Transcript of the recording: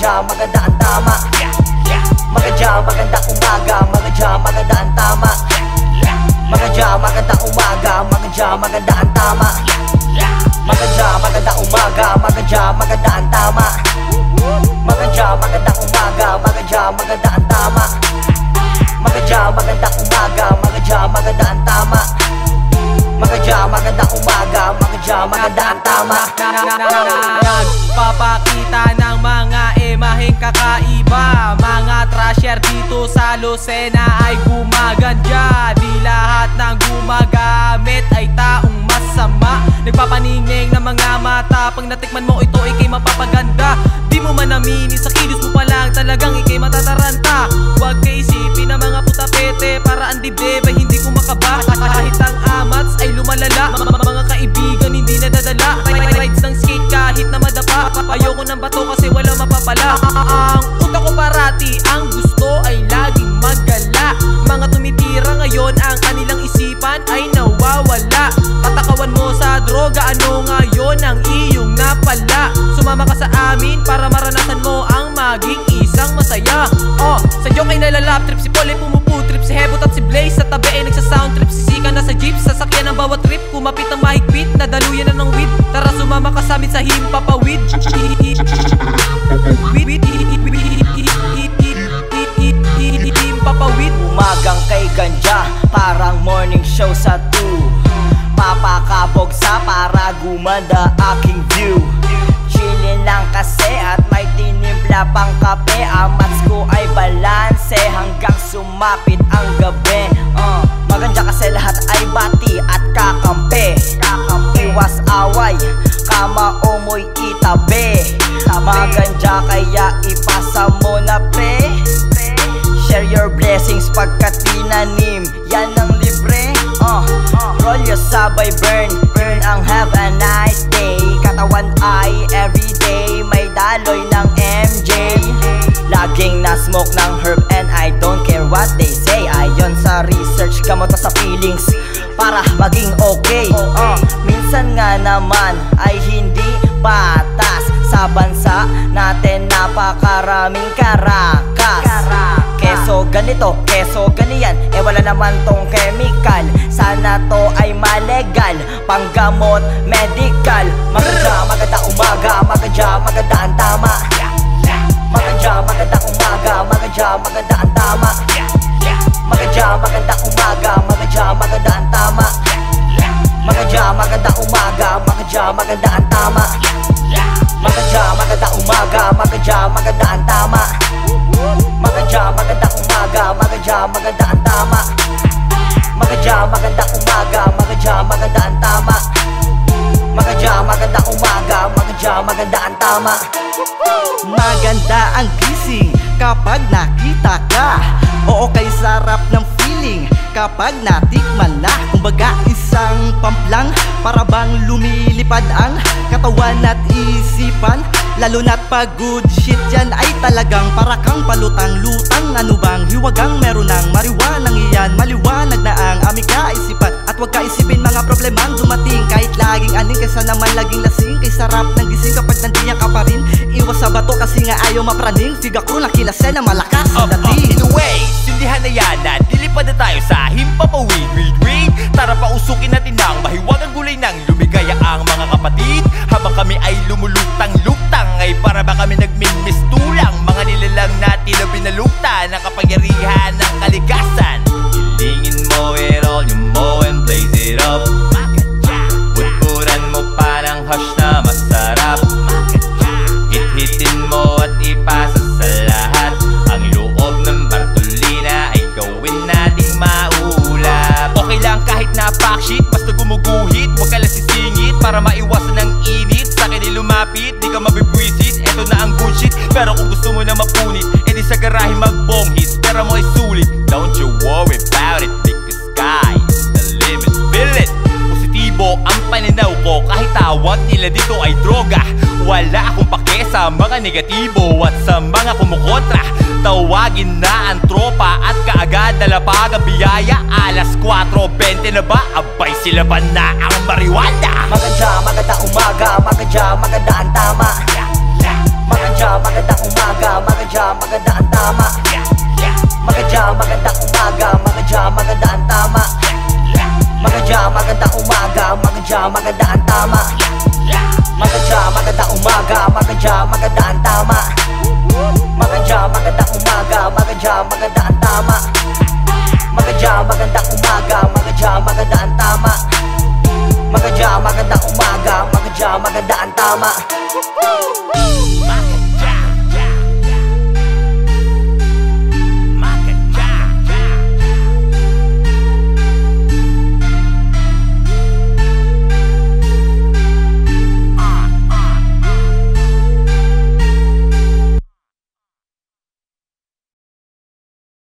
Magadya, maganda ang tama. Magadya, magandang umaga. Magadya, maganda ang tama. Magadya, magandang umaga. Magadya, maganda ang tama. Magadya, magandang umaga. Magadya, maganda ang tama. Magadya, magandang umaga. Magadya, maganda ang tama. Magadya, magandang umaga. Magadya, maganda ang tama. Magadya, magandang umaga. Magadya, maganda ang tama. Nagpapakita ng mga imaheng kakaiba. Mga trasher dito sa Lucena ay gumagandya. Di lahat ng gumagamit ay taong masama. Nagpapaningning ng mga mata. Pag natikman mo ito, ikay mapapaganda. Di mo man aminin, sa kilos mo pa lang talagang ikay matataranta. Huwag kay isipin ng mga putapete para ang dibdib ay hindi ko makaba. Kahit ang amats ay lumalala, mga kaibigan hindi nadadala. Rides ng skate kahit na madapa. Ayoko ng bato kasi wala mapapala. Ang utak ko parati, ang gusto ay laging maggala. Mga tumitira ngayon, ang kanilang isipan ay nawawala. Patakawan mo sa droga, ano ngayon ang iyong napala? Sumama ka sa amin para maranasan mo ang maging isang masaya. Sa joke ay nalalap trip, si Paul ay pumuputrip, si Hebot at si Blaze sa tabi ay nagsa-sound trip. Sisika na sa jeep, sasakyan ang bawat trip. Kumapit ang mahigpit, nadaluyan na ng weed. Tara sumama ka sa amin sa himpapawid. Himpapawid. Umagang kay ganja, parang morning show sa 2. Papakabog sa para gumanda aking view. Chillin lang kasi at may tinimpla pang kape. Ang mats ko ay balanse hanggang sumapit ang gabi. Maganda kasi lahat ay bati at kakampi. Iwas away, kama umoy itabi. Maganda kaya ipasa mo na pre. Share your blessings pagkat tinanim, yan ang libre. Roll your sabay burn, burn ang have a nice day. Katawan ay everyday, may daloy ng MJ. Laging na-smoke ng herb and I don't care what they say. Ayon sa research, gamot sa feelings para maging okay. Minsan nga naman ay hindi patas. Sa bansa natin napakaraming karakas. Keso ganito, keso ganiyan, wala naman tong chemical. Sana to ay malegal, panggamot, medical. Magadya, maganda umaga. Magadya, maganda ang tama. Magadya, maganda umaga. Magadya, maganda ang tama. Magadya, maganda umaga. Magadya, maganda ang tama. Magadya, maganda umaga. Magadya, maganda ang tama. Magadya, maganda umaga. Magadya, maganda ang tama. Magadya, maganda umaga. Magadya, maganda ang tama. Magadya, maganda umaga. Magadya, maganda ang tama. Magadya, maganda umaga. Magadya, maganda ang tama. Maganda ang gising kapag nakita ka. Oo, kay sarap ng feeling kapag natikman na. Kumbaga isang pamplang, para bang lumilipad ang katawan at isipan. Lalo na't pag good shit yan ay talagang para kang palutang-lutang. Ano bang hiwagang meron ng mariwanang iyan? Maliwanag na ang aming kaisipan. At huwag kaisipin mga problemang dumating. Kahit laging aning kaysa naman laging lasing. Kay sarap ng gising kapag nandiyan ka pa rin. Iwas sa bato kasi nga ayaw mapraning. Figa ko lang kilase na malakas ang dating. Anyway, sindihan na yan at dilipad na tayo sa himpapawid. Read, tara pausukin natin ng mahiwagang gulay ng lumigaya ang mga kapatid. Habang kami ay lumulutang-lutang ay para ba kami nagmimistulang. Mga nilalang natin na binalukta ng kapangyarihan ng kalikasan. Hilingin mo it all, you mow and blaze it up. Putpuran mo parang hash na masarap. Hit-hitin mo at ipasa sa lahat. Ang loob ng Bartolina ay gawin nating maulap. Okay lang kahit napaksheet, basta gumuguhit. Huwag ka lang sisingit para maiwasan ng init. Sa akin ay lumapit, di ka mabibwisit. Eto na ang good shit, pero kung gusto mo na mapunit, edi sa garahe magbong hits. Pero mo ay sulit, don't you worry about it, because sky is the limit. Feel it! Positibo ang pananaw ko kahit tawag nila dito ay droga. Wala akong pake sa mga negatibo at sa mga kumukontra. Tawagin na ang tropa at kaagad nalapag ang biyaya. Alas 4:20 na ba? Abay sila ba na ang mariwanda? Magadya, maganda umaga. Magadya, maganda ang tama. Magadya, maganda umaga. maganda ang tama. Magadya, magandang umaga. Magadya, maganda ang tama. Magadya, magandang umaga. Magadya, maganda ang tama. Magadya, magandang umaga. Magadya, maganda ang tama. Magadya, magandang umaga. Magadya, maganda ang tama. Magadya, magandang umaga. Magadya, maganda